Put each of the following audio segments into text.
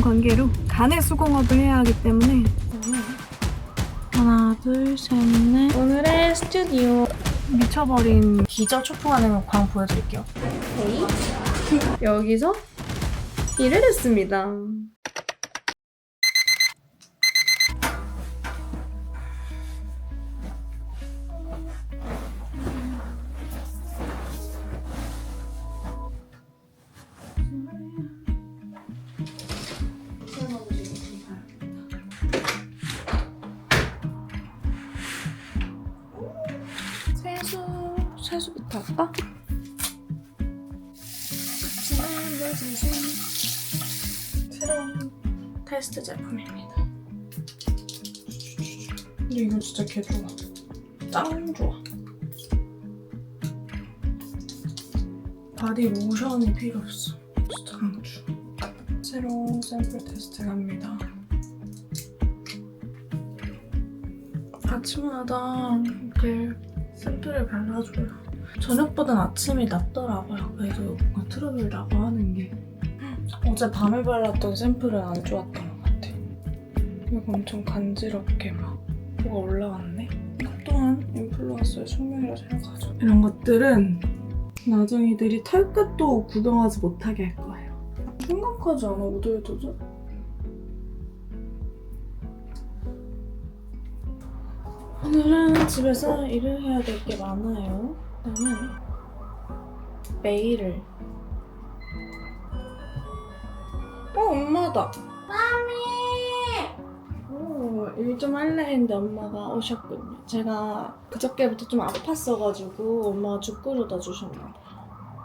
이런 관계로 간의 수공업을 해야 하기 때문에 하나, 둘, 셋, 넷. 오늘의 스튜디오. 미쳐버린 기저 초토화는 광 보여드릴게요. 오케이. 여기서 일을 했습니다. 세수부터 할까? 새로운 테스트 제품입니다. 근데 이거 진짜 개 좋아. 짱 좋아. 바디 로션이 필요 없어. 진짜 강추. 새로운 샘플 테스트 갑니다. 아침마다 이렇게 샘플을 발라줘요. 저녁보단 아침이 낫더라고요. 그래도 뭔가 트러블이라고 하는 게. 어제 밤에 발랐던 샘플은 안 좋았던 것 같아. 이거 엄청 간지럽게 막 뭐가 올라왔네. 또한 인플루언서의 숙명이라 생각하죠. 이런 것들은 나중이들이 털끝도 구경하지 못하게 할 거예요. 생각하지 않아, 오돌도돌? 오늘은 집에서 일을 해야 될 게 많아요. 나는 메일을. 엄마다. 일 좀 할래 했는데 엄마가 오셨군요. 제가 그저께부터 좀 아팠어가지고 엄마가 죽 끓여다 주셨나봐요.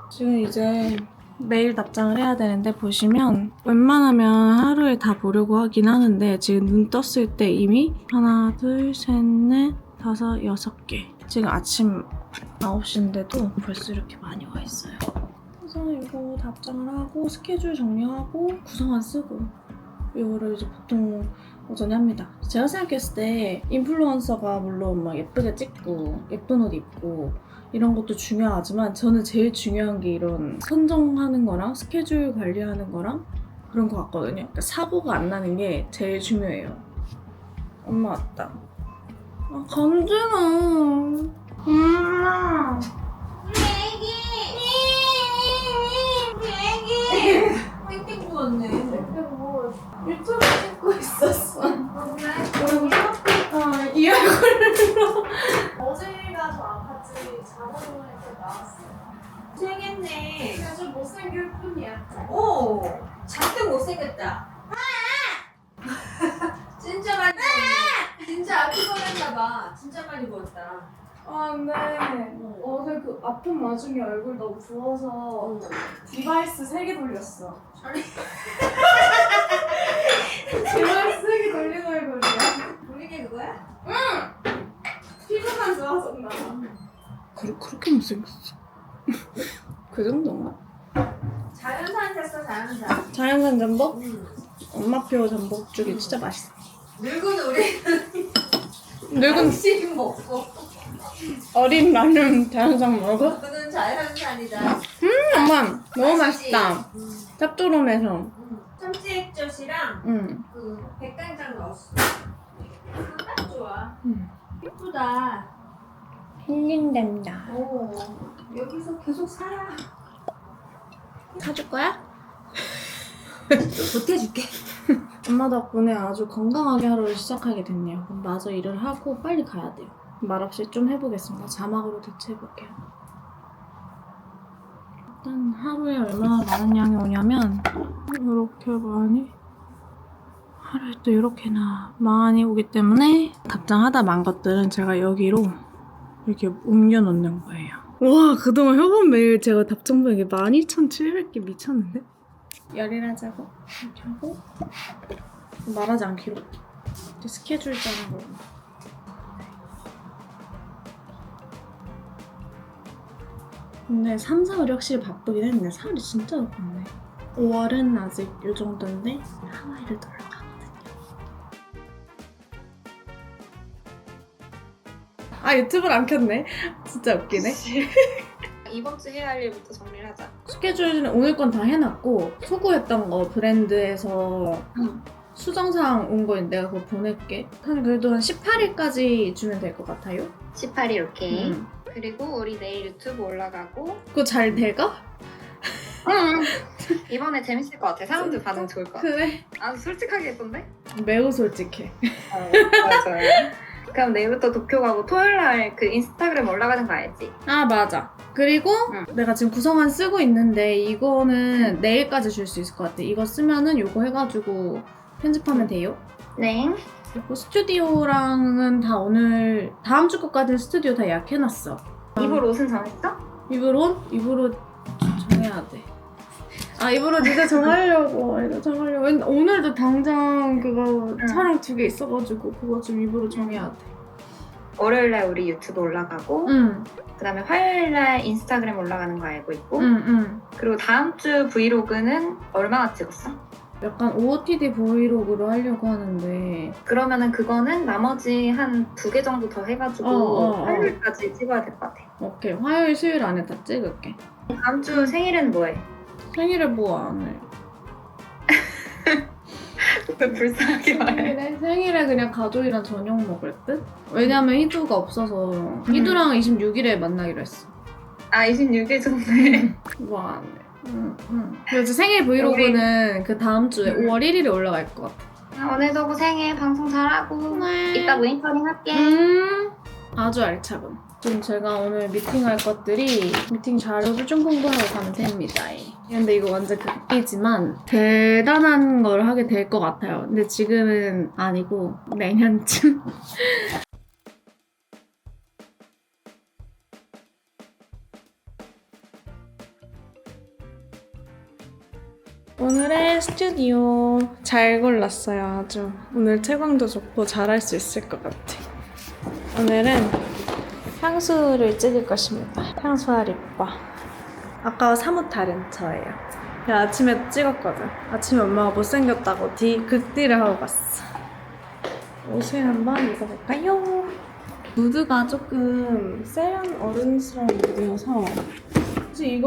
지금 이제 메일 답장을 해야 되는데, 보시면 웬만하면 하루에 다 보려고 하긴 하는데 지금 눈 떴을 때 이미 하나, 둘, 셋, 넷, 다섯, 6개. 지금 아침 9시인데도 벌써 이렇게 많이 와 있어요. 그래서 이거 답장을 하고 스케줄 정리하고 구성안 쓰고 이거를 이제 보통 오전에 합니다. 제가 생각했을 때 인플루언서가 물론 막 예쁘게 찍고 예쁜 옷 입고 이런 것도 중요하지만 저는 제일 중요한 게 이런 선정하는 거랑 스케줄 관리하는 거랑 그런 거 같거든요. 그러니까 사고가 안 나는 게 제일 중요해요. 엄마 왔다. 아, 간지러. 엄마. 땡땡 부었네. 유튜브 찍고 있었어. 그래? 그리고 이 얼굴로. 어제가 저 아팠지. 자동으로 나왔어. 생겼네. 그냥 좀 못생길 뿐이야. 오, 잔뜩 못생겼다. 진짜 많이 부었네. 진짜 아플 뻔했나봐. 진짜 많이 부었다. 근데 어제 그 아픈 와중에 얼굴 너무 부어서 디바이스 3개 돌렸어. 디바이스 3개 돌린 얼굴이야. 우리 게 그거야? 피부만 좋아졌나 봐. 그렇게 못생겼어. 그 정도인가? 자연산 샀어, 자연산. 자연산 전복? 엄마표 전복죽이 진짜 맛있어. 늙은 우리 늙은 당신 먹고. 어린 나는 자연산 먹어? 그는 자연산이다. 엄마 너무 맛있지? 맛있다. 짭조름해서. 참치액젓이랑 그 백간장 넣었어. 딱 좋아. 예쁘다. 힐링된다. 오, 여기서 계속 살아. 사줄 거야? 보태줄게. 엄마 덕분에 아주 건강하게 하루를 시작하게 됐네요. 그럼 마저 일을 하고 빨리 가야 돼요. 말없이 좀 해보겠습니다. 자막으로 대체해볼게요. 일단 하루에 얼마나 많은 양이 오냐면 이렇게 많이, 하루에 또 이렇게나 많이 오기 때문에 답장하다 만 것들은 제가 여기로 이렇게 옮겨놓는 거예요. 와, 그동안 협업 메일 제가 답장 보낸 게 12,700개 미쳤는데? 열일하자고 이렇게 하고 말하지 않기로 이제 스케줄 짜는 걸로. 근데 3, 4월이 확실히 바쁘긴 했는데 4월이 진짜 바빴네. 5월은 아직 이 정도인데 하와이를 놀러 가거든요. 유튜브를 안 켰네. 진짜 웃기네. 이번 주 해야 할 일부터 정리를 하자. 스케줄은 오늘 건 다 해놨고 소구했던 거 브랜드에서 응. 수정사항 온 거 내가 그거 보낼게. 한 그래도 한 18일까지 주면 될 것 같아요. 18일 오케이. 음. 그리고 우리 내일 유튜브 올라가고. 그거 잘 돼가? 응. 이번에 재밌을 것 같아. 사람들 반응 좋을 것 같아. 그래. 아 솔직하게 했던데? 매우 솔직해. 맞아요. 그럼 내일부터 도쿄 가고 토요일 날 그 인스타그램 올라가는 거 알지? 아 맞아. 그리고 응. 내가 지금 구성안 쓰고 있는데 이거는 내일까지 줄 수 있을 것 같아. 이거 쓰면은 이거 해가지고 편집하면 돼요. 네. 그리고 스튜디오랑은 다 오늘 다음 주 거까지 스튜디오 다 예약해놨어. 입을 옷은 정했어? 입을 옷? 입을 옷 정해야 돼. 아 입을 옷 이제 정하려고. 이거 정하려고. 근데 오늘도 당장 그거 응. 촬영 2개 있어가지고 그거 좀 입을 옷 정해야 돼. 월요일 날 우리 유튜브 올라가고 응. 그다음에 화요일 날 인스타그램 올라가는 거 알고 있고 응. 그리고 다음 주 브이로그는 얼마나 찍었어? 약간 OOTD 브이로그로 하려고 하는데 그러면은 그거는 나머지 한 2개 정도 더 해가지고 화요일까지 찍어야 될 것 같아. 오케이. 화요일 수요일 안에 다 찍을게. 다음 주 생일은 뭐해? 생일에 뭐 안 해? 왜 불쌍하게 말해? 생일에 그냥 가족이랑 저녁 먹을 듯? 왜냐면 희두가 없어서 희두랑 26일에 만나기로 했어. 아 26일 좋네. 뭐 안 해. 그래서 생일 브이로그는 그 다음 주에 5월 1일에 올라갈 것 같아. 오늘도 고생해. 방송 잘하고 네. 이따 모니터링 할게. 아주 알차군. 좀 제가 오늘 미팅할 것들이 미팅 자료를 좀 공부하고 가면 됩니다. 근데 이거 완전 극비지만 대단한 걸 하게 될 것 같아요. 근데 지금은 아니고 내년쯤. 오늘의 스튜디오 잘 골랐어요. 아주 오늘 채광도 좋고 잘할 수 있을 것 같아. 오늘은 향수를 찍을 것입니다. 향수와 립바. 아까와 사뭇 다른 저예요. 아침에 찍었거든. 아침에 엄마가 못생겼다고 극딜을 하고 갔어. 옷을 한번 입어볼까요? 무드가 조금 세련 어른스러운 무드여서 사실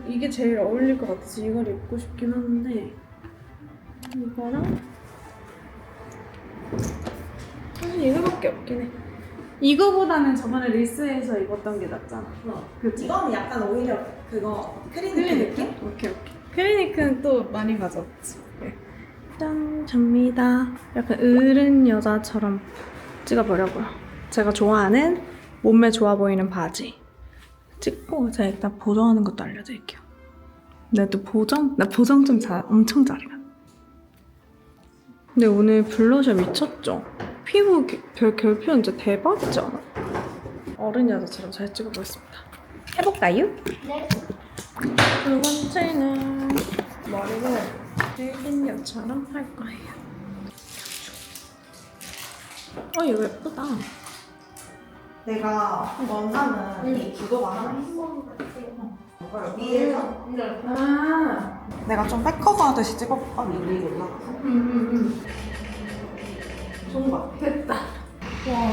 이게 제일 어울릴 것 같아서 이걸 입고 싶긴 한데 이거랑 사실 이거밖에 없긴 해. 이거보다는 저번에 리스에서 입었던 게 낫잖아. 그치? 이거는 약간 오히려 그거 클리닉 느낌? 오케이. 클리닉은 또 많이 가져왔지. 네. 짠, 접니다. 약간 어른 여자처럼 찍어보려고요. 제가 좋아하는 몸매 좋아 보이는 바지 찍고 제가 일단 보정하는 것도 알려드릴게요. 나 보정 좀 엄청 잘해. 근데 오늘 블러셔 미쳤죠? 피부 결 표현 진짜 대박이지 않아? 어른 여자처럼 잘 찍어보겠습니다. 해볼까요? 네. 두 번째는 머리를 일긴녀처럼 할 거예요. 이거 예쁘다. 내가 원하는 이 그거가 하나 있어. 위에서 아, 내가 좀 백커버 하듯이 찍어볼까? 위에 올라가서. 좋은 거 같아. 됐다. 와,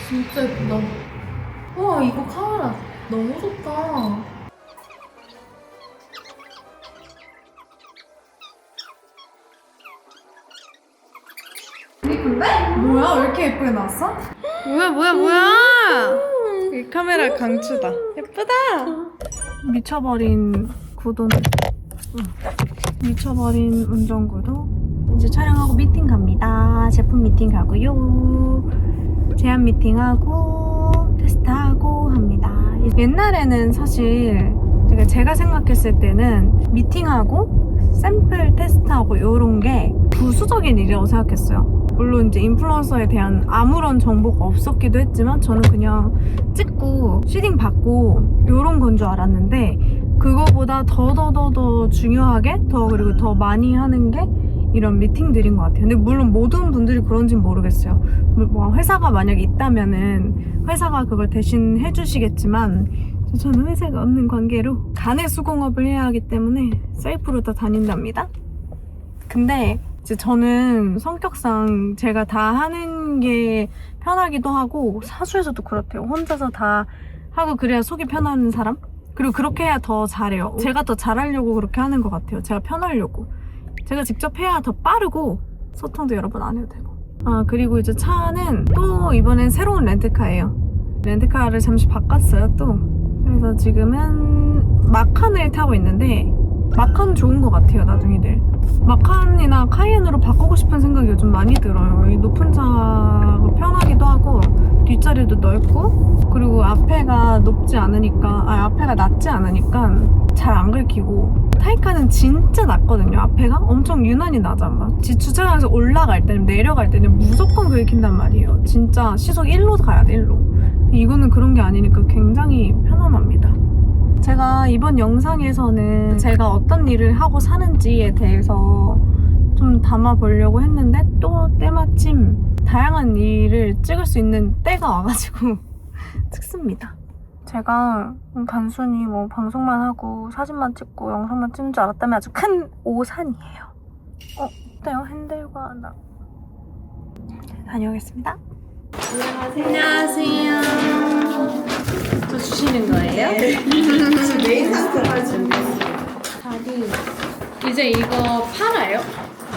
진짜 예쁘다. 와, 이거 카메라 너무 좋다. 뭐야? 왜 이렇게 예쁘게 나왔어? 뭐야? 이 카메라 강추다. 예쁘다. 미쳐버린 구도는 미쳐버린 운전구도 이제 촬영하고 미팅 갑니다. 제품 미팅 가고요. 제안 미팅하고 테스트하고 합니다. 옛날에는 사실 제가 생각했을 때는 미팅하고 샘플 테스트하고 이런 게 부수적인 일이라고 생각했어요. 물론 이제 인플루언서에 대한 아무런 정보가 없었기도 했지만 저는 그냥 찍고 슈팅 받고 이런 건 줄 알았는데 그거보다 더 중요하게 그리고 더 많이 하는 게 이런 미팅들인 것 같아요. 근데 물론 모든 분들이 그런지는 모르겠어요. 뭐 회사가 만약에 있다면은 회사가 그걸 대신 해주시겠지만 저는 회사가 없는 관계로 간의 수공업을 해야 하기 때문에 셀프로 다 다닌답니다. 근데 이제 저는 성격상 제가 다 하는 게 편하기도 하고 사수에서도 그렇대요. 혼자서 다 하고 그래야 속이 편한 사람? 그리고 그렇게 해야 더 잘해요. 제가 더 잘하려고 그렇게 하는 것 같아요. 제가 편하려고. 제가 직접 해야 더 빠르고 소통도 여러 번 안 해도 되고. 아, 그리고 이제 차는 또 이번엔 새로운 렌트카예요. 렌트카를 잠시 바꿨어요, 또. 그래서 지금은 마칸을 타고 있는데 마칸 좋은 것 같아요, 나중에들. 마칸이나 카이엔으로 바꾸고 싶은 생각이 요즘 많이 들어요. 이 높은 차가 편하기도 하고 뒷자리도 넓고 그리고 앞에가 높지 않으니까 앞에가 낮지 않으니까 잘 안 긁히고 타이칸은 진짜 낮거든요. 앞에가 엄청 유난히 낮아. 막 주차장에서 올라갈 때는 내려갈 때는 무조건 긁힌단 말이에요. 진짜 시속 1로 가야 돼, 1로. 이거는 그런 게 아니니까 굉장히 편안합니다. 제가 이번 영상에서는 제가 어떤 일을 하고 사는지에 대해서 좀 담아보려고 했는데 또 때마침 다양한 일을 찍을 수 있는 때가 와가지고 특습니다. 제가 단순히 뭐 방송만 하고 사진만 찍고 영상만 찍는 줄 알았다면 아주 큰 오산이에요. 어때요? 핸들과 나 다녀오겠습니다. 안녕하세요. 저 주시는 거예요? 네. 지금 메인 상품을 준비했어요. 다리 이제 이거 팔아요?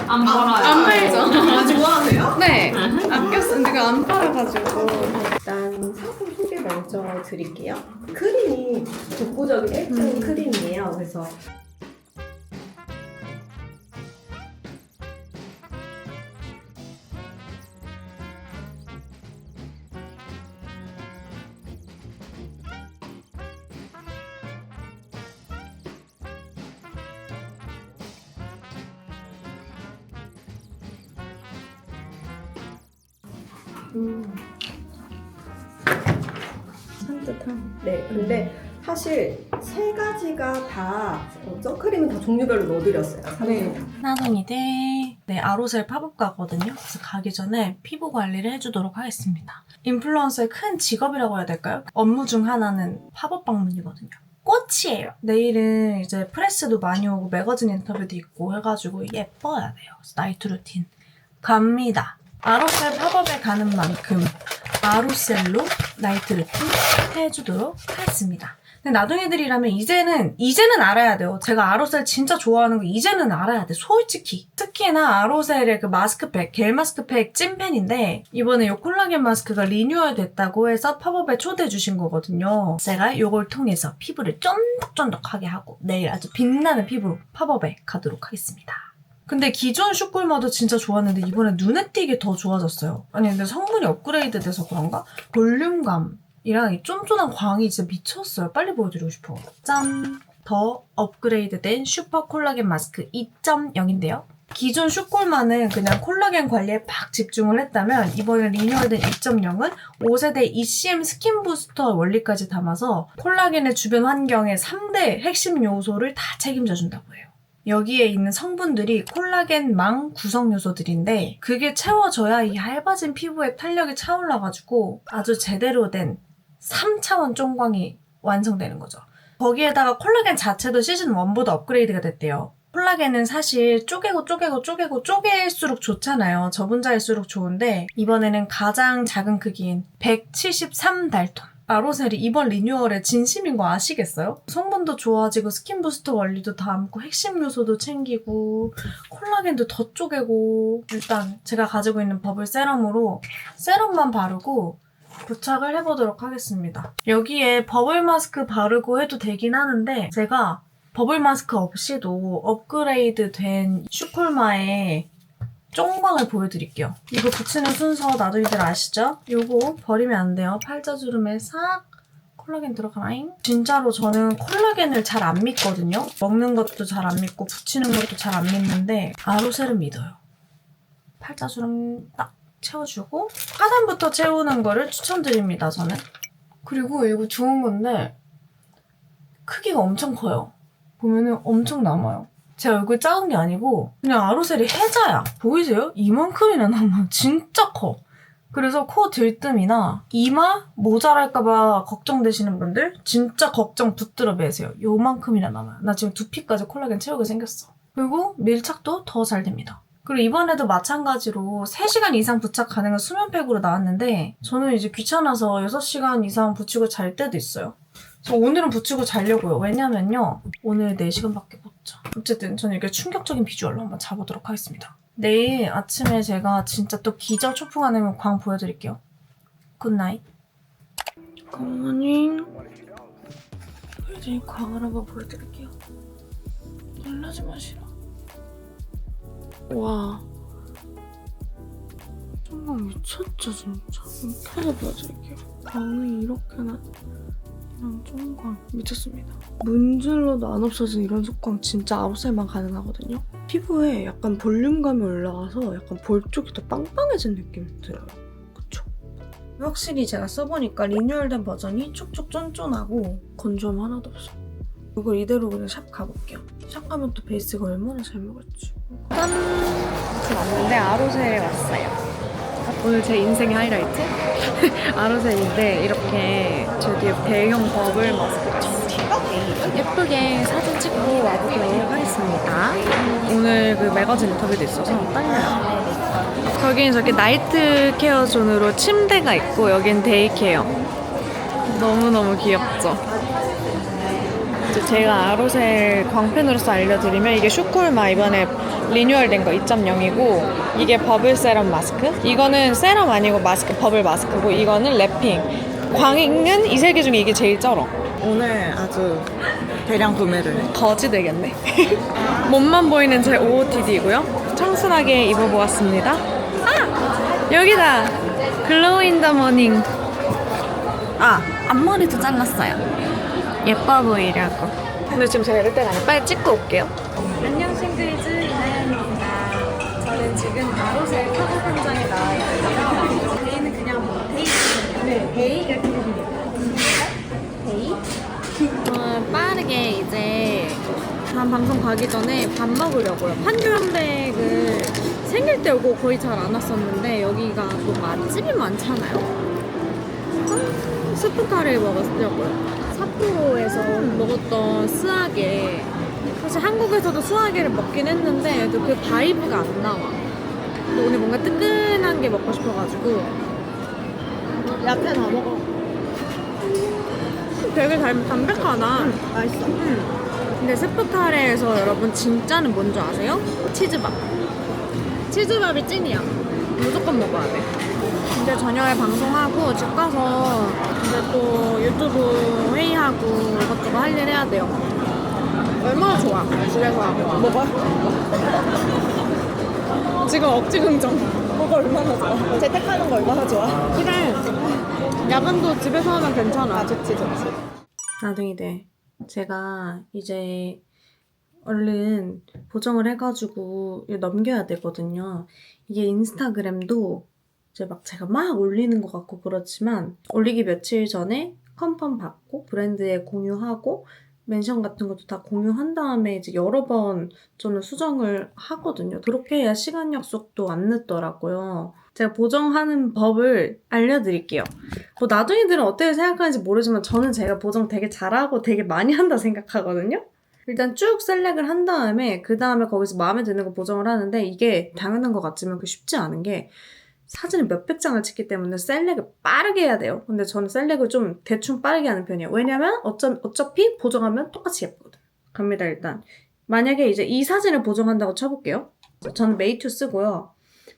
안 팔아요. 안 팔죠? 아, 좋아하세요? 네. 아꼈었는데 이거 안 팔아가지고. 일단 상품 소개 먼저 드릴게요. 크림이 독보적인 일종 크림이에요. 그래서 산뜻한. 네, 근데 사실 세 가지가 다 선크림은 다 종류별로 넣어드렸어요. 나동이대 네, 아로셀 팝업 가거든요. 그래서 가기 전에 피부 관리를 해주도록 하겠습니다. 인플루언서의 큰 직업이라고 해야 될까요? 업무 중 하나는 팝업 방문이거든요. 꽃이에요. 내일은 이제 프레스도 많이 오고 매거진 인터뷰도 있고 해가지고 예뻐야 돼요. 그래서 나이트 루틴 갑니다. 아로셀 팝업에 가는 만큼 아로셀로 나이트 루틴 해주도록 하겠습니다. 근데 나둥이들이라면 이제는 알아야 돼요. 제가 아로셀 진짜 좋아하는 거 이제는 알아야 돼. 솔직히. 특히나 아로셀의 그 마스크팩, 겔 마스크팩 찐팬인데 이번에 이 콜라겐 마스크가 리뉴얼 됐다고 해서 팝업에 초대해 주신 거거든요. 제가 이걸 통해서 피부를 쫀득쫀득하게 하고 내일 아주 빛나는 피부로 팝업에 가도록 하겠습니다. 근데 기존 슈꿀마도 진짜 좋았는데 이번에 눈에 띄게 더 좋아졌어요. 아니 근데 성분이 업그레이드 돼서 그런가? 볼륨감 이랑 이 쫀쫀한 광이 진짜 미쳤어요. 빨리 보여드리고 싶어. 짠! 더 업그레이드된 슈퍼 콜라겐 마스크 2.0인데요. 기존 슈콜만은 그냥 콜라겐 관리에 팍 집중을 했다면 이번에 리뉴얼된 2.0은 5세대 ECM 스킨 부스터 원리까지 담아서 콜라겐의 주변 환경의 3대 핵심 요소를 다 책임져 준다고 해요. 여기에 있는 성분들이 콜라겐망 구성 요소들인데 그게 채워져야 이 얇아진 피부에 탄력이 차올라가지고 아주 제대로 된 3차원 쫀광이 완성되는 거죠. 거기에다가 콜라겐 자체도 시즌 1보다 업그레이드가 됐대요. 콜라겐은 사실 쪼갤수록 좋잖아요. 저분자일수록 좋은데 이번에는 가장 작은 크기인 173달톤. 아로셀이 이번 리뉴얼에 진심인 거 아시겠어요? 성분도 좋아지고 스킨 부스터 원리도 담고 핵심 요소도 챙기고 콜라겐도 더 쪼개고 일단 제가 가지고 있는 버블 세럼으로 세럼만 바르고 부착을 해보도록 하겠습니다. 여기에 버블 마스크 바르고 해도 되긴 하는데 제가 버블 마스크 없이도 업그레이드 된 슈콜마의 쫑광을 보여드릴게요. 이거 붙이는 순서 나도이들 아시죠? 이거 버리면 안 돼요. 팔자주름에 싹 콜라겐 들어가라잉. 진짜로 저는 콜라겐을 잘 안 믿거든요. 먹는 것도 잘 안 믿고 붙이는 것도 잘 안 믿는데 아로셀은 믿어요. 팔자주름 딱 채워주고 하단부터 채우는 거를 추천드립니다, 저는. 그리고 이거 좋은 건데 크기가 엄청 커요. 보면은 엄청 남아요. 제 얼굴 작은 게 아니고 그냥 아로셀이 해자야. 보이세요? 이만큼이나 남아. 진짜 커. 그래서 코 들뜸이나 이마 모자랄까봐 걱정되시는 분들 진짜 걱정 붙들어 매세요. 요만큼이나 남아요. 나 지금 두피까지 콜라겐 채우게 생겼어. 그리고 밀착도 더 잘 됩니다. 그리고 이번에도 마찬가지로 3시간 이상 부착 가능한 수면팩으로 나왔는데 저는 이제 귀찮아서 6시간 이상 붙이고 잘 때도 있어요. 저 오늘은 붙이고 자려고요. 왜냐면요. 오늘 4시간밖에 못 자. 어쨌든 저는 이렇게 충격적인 비주얼로 한번 자보도록 하겠습니다. 내일 아침에 제가 진짜 또 기절 초풍하는 광 보여드릴게요. 굿나잇. 굿모닝. 이제 광을 한번 보여드릴게요. 놀라지 마시라. 와. 정말 미쳤죠 진짜. 켜서 보여드릴게요. 광이 이렇게나 그냥 쫑광 미쳤습니다. 문질러도 안 없어진 이런 속광 진짜 아웃사이만 가능하거든요. 피부에 약간 볼륨감이 올라가서 약간 볼 쪽이 더 빵빵해진 느낌 들어요. 그쵸? 확실히 제가 써보니까 리뉴얼된 버전이 촉촉 쫀쫀하고 건조함 하나도 없어. 이걸 이대로 그냥 샵 가볼게요. 샵 가면 또 베이스가 얼마나 잘 먹을지. 짠! 지금 왔는데 아로셀에 왔어요. 오늘 제 인생의 하이라이트? 아로셀인데 이렇게 드디어 대형 버블 마스크가 예쁘게 사진 찍고 와보도록 하겠습니다. 오늘 그 매거진 인터뷰도 있어서 떨려요. 거기는 저렇게 나이트 케어 존으로 침대가 있고 여긴 데이 케어. 너무너무 귀엽죠? 이제 제가 아로셀 광팬으로서 알려드리면 이게 슈쿨마 이번에 리뉴얼된 거 2.0이고 이게 버블 세럼 마스크. 이거는 세럼 아니고 마스크, 버블 마스크고 이거는 랩핑. 광은 이 세 개 중에 이게 제일 쩔어. 오늘 아주 대량 구매를. 거지 되겠네. 몸만 보이는 제 OOTD이고요. 청순하게 입어보았습니다. 아! 여기다! 글로우 인 더 모닝. 아! 앞머리도 잘랐어요. 예뻐 보이려고. 근데 지금 제가 이럴 때가 아니라 빨리 찍고 올게요. 안녕 싱글즈 이나연입니다. 저는 지금 아로셀 커버 현장에 나와 있고요. 데이는 그냥 뭐 데이? 네, 데이 이렇게 해드려요. 데이? 빠르게 이제 다음 방송 가기 전에 밥 먹으려고요. 판교현백을 생길 때 오고 거의 잘 안 왔었는데 여기가 또 맛집이 많잖아요. 스프 카레 먹으려고요. 삿포로에서 먹었던 스아게, 사실 한국에서도 스아게를 먹긴 했는데 그 바이브가 안 나와. 근데 오늘 뭔가 뜨끈한 게 먹고 싶어가지고 야채 다 먹어. 되게 담백하다. 맛있어. 근데 스프 카레에서 여러분 진짜는 뭔지 아세요? 치즈밥. 치즈밥이 찐이야. 무조건 먹어야 돼. 이제 저녁에 방송하고 집 가서 이제 또 유튜브 회의하고 이것저것 할 일 해야 돼요. 얼마나 좋아, 집에서 하고. 뭐가? 지금 억지 긍정. 뭐가 얼마나 좋아? 재택하는 거 얼마나 좋아? 그래. 야근도 집에서 하면 괜찮아. 아, 좋지. 나중에 네. 제가 이제 얼른 보정을 해가지고 넘겨야 되거든요. 이게 인스타그램도 이제 막 제가 막 올리는 것 같고 그렇지만 올리기 며칠 전에 컨펌 받고 브랜드에 공유하고 멘션 같은 것도 다 공유한 다음에 이제 여러 번 저는 수정을 하거든요. 그렇게 해야 시간 약속도 안 늦더라고요. 제가 보정하는 법을 알려드릴게요. 뭐 나중에들은 어떻게 생각하는지 모르지만 저는 제가 보정 되게 잘하고 되게 많이 한다 생각하거든요. 일단 쭉 셀렉을 한 다음에 그 다음에 거기서 마음에 드는 거 보정을 하는데 이게 당연한 것 같지만 그 쉽지 않은 게 사진을 몇백 장을 찍기 때문에 셀렉을 빠르게 해야 돼요. 근데 저는 셀렉을 좀 대충 빠르게 하는 편이에요. 왜냐면 어차피 보정하면 똑같이 예쁘거든. 갑니다 일단. 만약에 이제 이 사진을 보정한다고 쳐볼게요. 저는 메이투 쓰고요.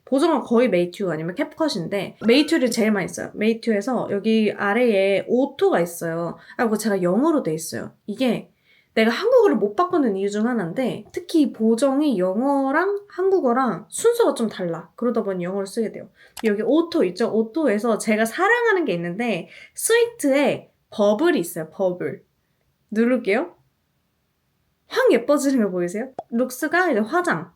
보정은 거의 메이투 아니면 캡컷인데 메이투를 제일 많이 써요. 메이투에서 여기 아래에 오토가 있어요. 아, 그거 제가 영어로 돼 있어요. 이게 내가 한국어를 못 바꾸는 이유 중 하나인데 특히 보정이 영어랑 한국어랑 순서가 좀 달라. 그러다 보니 영어를 쓰게 돼요. 여기 오토 있죠? 오토에서 제가 사랑하는 게 있는데 스위트에 버블이 있어요. 버블. 누를게요. 확 예뻐지는 거 보이세요? 룩스가 이제 화장.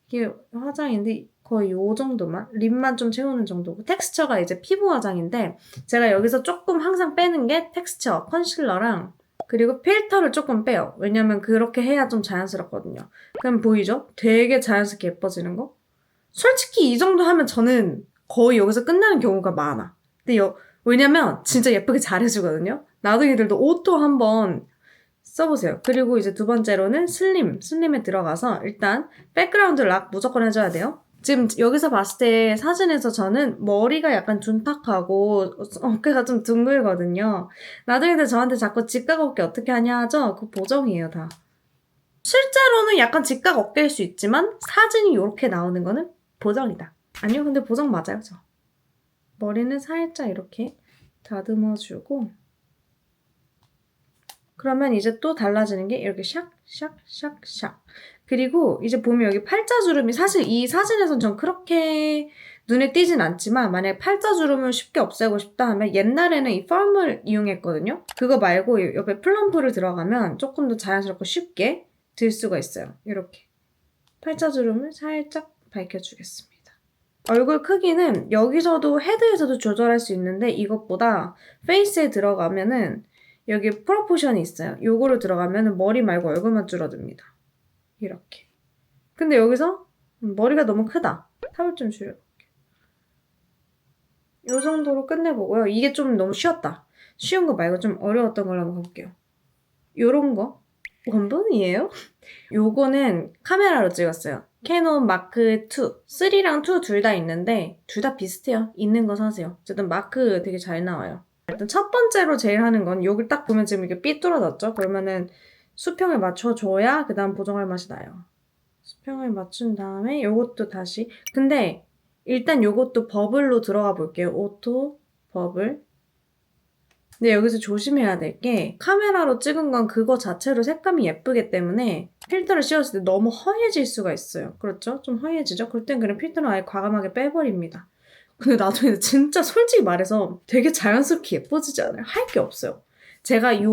이게 화장인데 거의 요 정도만. 립만 좀 채우는 정도고 텍스처가 이제 피부 화장인데 제가 여기서 조금 항상 빼는 게 텍스처, 컨실러랑 그리고 필터를 조금 빼요. 왜냐면 그렇게 해야 좀 자연스럽거든요. 그럼 보이죠? 되게 자연스럽게 예뻐지는 거? 솔직히 이 정도 하면 저는 거의 여기서 끝나는 경우가 많아. 근데 왜냐면 진짜 예쁘게 잘해주거든요. 나둥이들도 오토 한번 써보세요. 그리고 이제 두 번째로는 슬림에 들어가서 일단 백그라운드 락 무조건 해줘야 돼요. 지금 여기서 봤을 때 사진에서 저는 머리가 약간 둔탁하고 어깨가 좀 둥글거든요. 나중에 저한테 자꾸 직각 어깨 어떻게 하냐 하죠? 그거 보정이에요, 다. 실제로는 약간 직각 어깨일 수 있지만 사진이 이렇게 나오는 거는 보정이다. 아니요, 근데 보정 맞아요, 저. 머리는 살짝 이렇게 다듬어주고 그러면 이제 또 달라지는 게 이렇게 샥, 샥, 샥, 샥. 그리고 이제 보면 여기 팔자주름이 사실 이 사진에선 전 그렇게 눈에 띄진 않지만 만약에 팔자주름을 쉽게 없애고 싶다 하면 옛날에는 이 펌을 이용했거든요. 그거 말고 옆에 플럼프를 들어가면 조금 더 자연스럽고 쉽게 들 수가 있어요. 이렇게. 팔자주름을 살짝 밝혀주겠습니다. 얼굴 크기는 여기서도 헤드에서도 조절할 수 있는데 이것보다 페이스에 들어가면은 여기 프로포션이 있어요. 요거를 들어가면은 머리 말고 얼굴만 줄어듭니다. 이렇게. 근데 여기서 머리가 너무 크다. 탑을 좀 줄여볼게요. 요 정도로 끝내보고요. 이게 좀 너무 쉬웠다. 쉬운 거 말고 좀 어려웠던 걸로 한번 가볼게요. 요런 거. 원본이에요? 요거는 카메라로 찍었어요. 캐논 마크 2. 3랑 2 둘 다 있는데 둘 다 비슷해요. 있는 거 사세요. 어쨌든 마크 되게 잘 나와요. 일단 첫 번째로 제일 하는 건 여기 딱 보면 지금 이게 삐뚤어졌죠? 그러면은 수평을 맞춰줘야 그 다음 보정할 맛이 나요. 수평을 맞춘 다음에 요것도 다시 근데 일단 요것도 버블로 들어가 볼게요. 오토 버블. 근데 여기서 조심해야 될 게 카메라로 찍은 건 그거 자체로 색감이 예쁘기 때문에 필터를 씌웠을 때 너무 허해질 수가 있어요. 그렇죠? 좀 허해지죠? 그럴 땐 그냥 필터를 아예 과감하게 빼버립니다. 근데 나중에 진짜 솔직히 말해서 되게 자연스럽게 예뻐지지 않아요? 할 게 없어요. 제가 이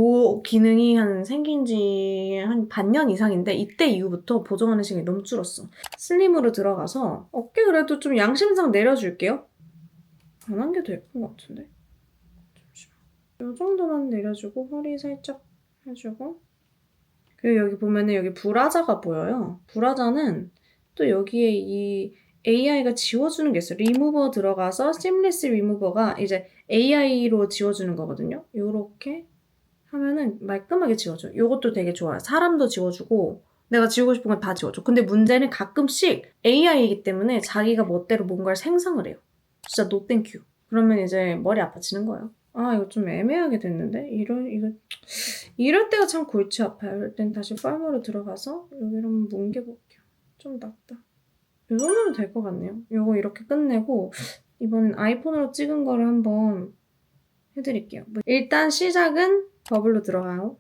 기능이 생긴 지 한 반년 이상인데 이때 이후부터 보정하는 시간이 너무 줄었어. 슬림으로 들어가서 어깨 그래도 좀 양심상 내려줄게요. 안 한 게 더 예쁜 것 같은데? 이 정도만 내려주고 허리 살짝 해주고 그리고 여기 보면은 여기 브라자가 보여요. 브라자는 또 여기에 이 AI가 지워주는 게 있어요. 리무버 들어가서 심리스 리무버가 이제 AI로 지워주는 거거든요. 요렇게 하면은 말끔하게 지워줘요. 요것도 되게 좋아요. 사람도 지워주고 내가 지우고 싶은 건 다 지워줘. 근데 문제는 가끔씩 AI이기 때문에 자기가 멋대로 뭔가를 생성을 해요. 진짜 노 땡큐. 그러면 이제 머리 아파지는 거예요. 아 이거 좀 애매하게 됐는데? 이럴 때가 참 골치 아파요. 이럴 땐 다시 펄머로 들어가서 여기를 한번 뭉개볼게요. 좀 낫다. 이 정도면 될 것 같네요. 요거 이렇게 끝내고 이번엔 아이폰으로 찍은 거를 한번 해드릴게요. 일단 시작은 버블로 들어가요.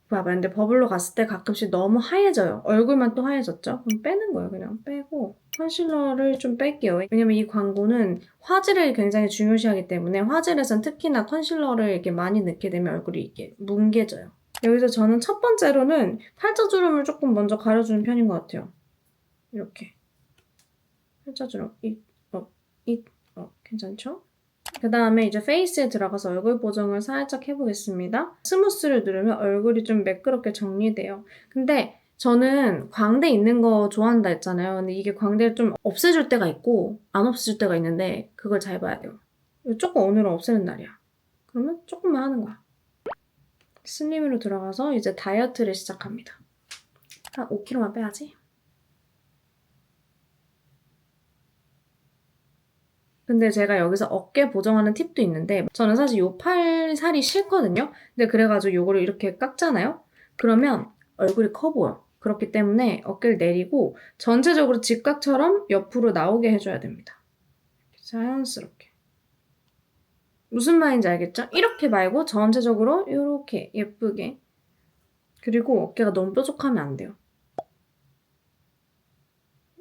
봐봐. 근데 버블로 갔을 때 가끔씩 너무 하얘져요. 얼굴만 또 하얘졌죠? 그럼 빼는 거예요. 그냥 빼고 컨실러를 좀 뺄게요. 왜냐면 이 광고는 화질을 굉장히 중요시하기 때문에 화질에선 특히나 컨실러를 이렇게 많이 넣게 되면 얼굴이 이렇게 뭉개져요. 여기서 저는 첫 번째로는 팔자주름을 조금 먼저 가려주는 편인 것 같아요. 이렇게. 팔자주름. 괜찮죠? 그 다음에 이제 페이스에 들어가서 얼굴 보정을 살짝 해보겠습니다. 스무스를 누르면 얼굴이 좀 매끄럽게 정리돼요. 근데 저는 광대 있는 거 좋아한다 했잖아요. 근데 이게 광대를 좀 없애줄 때가 있고 안 없애줄 때가 있는데 그걸 잘 봐야 돼요. 조금 오늘은 없애는 날이야. 그러면 조금만 하는 거야. 슬림으로 들어가서 이제 다이어트를 시작합니다. 한 5kg만 빼야지. 근데 제가 여기서 어깨 보정하는 팁도 있는데 저는 사실 요 팔 살이 싫거든요. 근데 그래가지고 요거를 이렇게 깎잖아요. 그러면 얼굴이 커 보여. 그렇기 때문에 어깨를 내리고 전체적으로 직각처럼 옆으로 나오게 해줘야 됩니다. 자연스럽게. 무슨 말인지 알겠죠? 이렇게 말고 전체적으로 이렇게 예쁘게. 그리고 어깨가 너무 뾰족하면 안 돼요.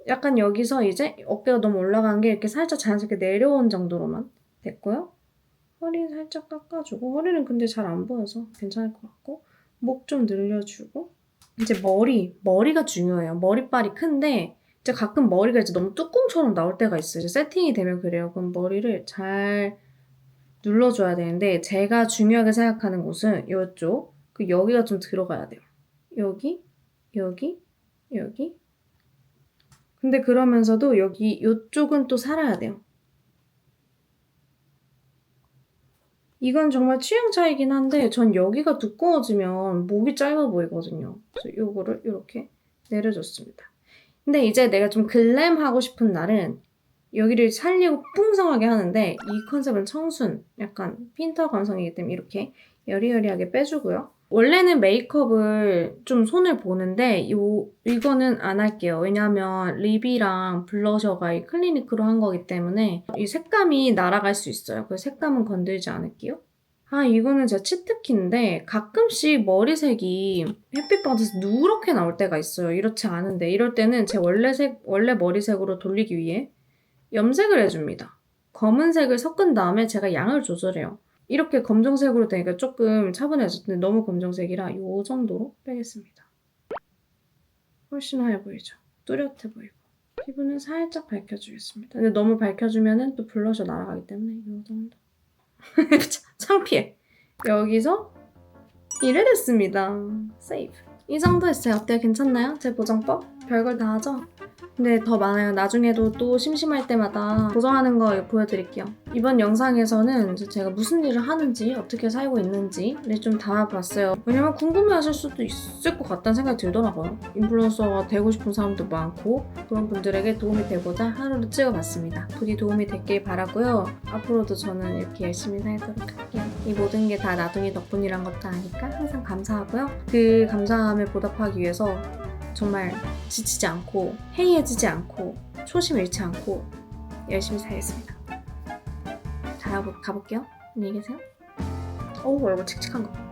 약간 여기서 이제 어깨가 너무 올라간 게 이렇게 살짝 자연스럽게 내려온 정도로만 됐고요. 허리 살짝 깎아주고 허리는 근데 잘 안 보여서 괜찮을 것 같고 목 좀 늘려주고 이제 머리가 중요해요. 머리빨이 큰데 이제 가끔 머리가 이제 너무 뚜껑처럼 나올 때가 있어요. 이제 세팅이 되면 그래요. 그럼 머리를 잘 눌러줘야 되는데 제가 중요하게 생각하는 곳은 이쪽 여기가 좀 들어가야 돼요. 여기 근데 그러면서도 여기 이쪽은 또 살아야 돼요. 이건 정말 취향 차이긴 한데 전 여기가 두꺼워지면 목이 짧아 보이거든요. 그래서 이거를 이렇게 내려줬습니다. 근데 이제 내가 좀 글램하고 싶은 날은 여기를 살리고 풍성하게 하는데 이 컨셉은 청순, 약간 핀터 감성이기 때문에 이렇게 여리여리하게 빼주고요. 원래는 메이크업을 좀 손을 보는데 이거는 안 할게요. 왜냐하면 립이랑 블러셔가 이 클리니크로 한 거기 때문에 이 색감이 날아갈 수 있어요. 그 색감은 건들지 않을게요. 아, 이거는 진짜 치트키인데 가끔씩 머리색이 햇빛 받아서 누렇게 나올 때가 있어요. 이렇지 않은데 이럴 때는 제 원래 머리색으로 돌리기 위해 염색을 해줍니다. 검은색을 섞은 다음에 제가 양을 조절해요. 이렇게 검정색으로 되니까 조금 차분해졌는데 너무 검정색이라 이 정도로 빼겠습니다. 훨씬 하얘 보이죠? 뚜렷해 보이고. 피부는 살짝 밝혀주겠습니다. 근데 너무 밝혀주면 또 블러셔 날아가기 때문에 이 정도. 창피해. 여기서 이래 됐습니다. 세이브. 이 정도 했어요. 어때요? 괜찮나요? 제 보정법? 별걸 다 하죠? 근데 더 많아요. 나중에도 또 심심할 때마다 보정하는 거 보여드릴게요. 이번 영상에서는 제가 무슨 일을 하는지, 어떻게 살고 있는지를 좀 담아봤어요. 왜냐면 궁금해하실 수도 있을 것 같다는 생각이 들더라고요. 인플루언서가 되고 싶은 사람도 많고 그런 분들에게 도움이 되고자 하루를 찍어봤습니다. 부디 도움이 됐길 바라고요. 앞으로도 저는 이렇게 열심히 살도록 할게요. 이 모든 게 다 나둥이 덕분이란 것도 아니까 항상 감사하고요. 그 감사함에 보답하기 위해서 정말 지치지 않고 해이해지지 않고 초심 잃지 않고 열심히 살겠습니다. 자, 가볼게요. 안녕히 계세요. 어우, 얼굴 칙칙한 거.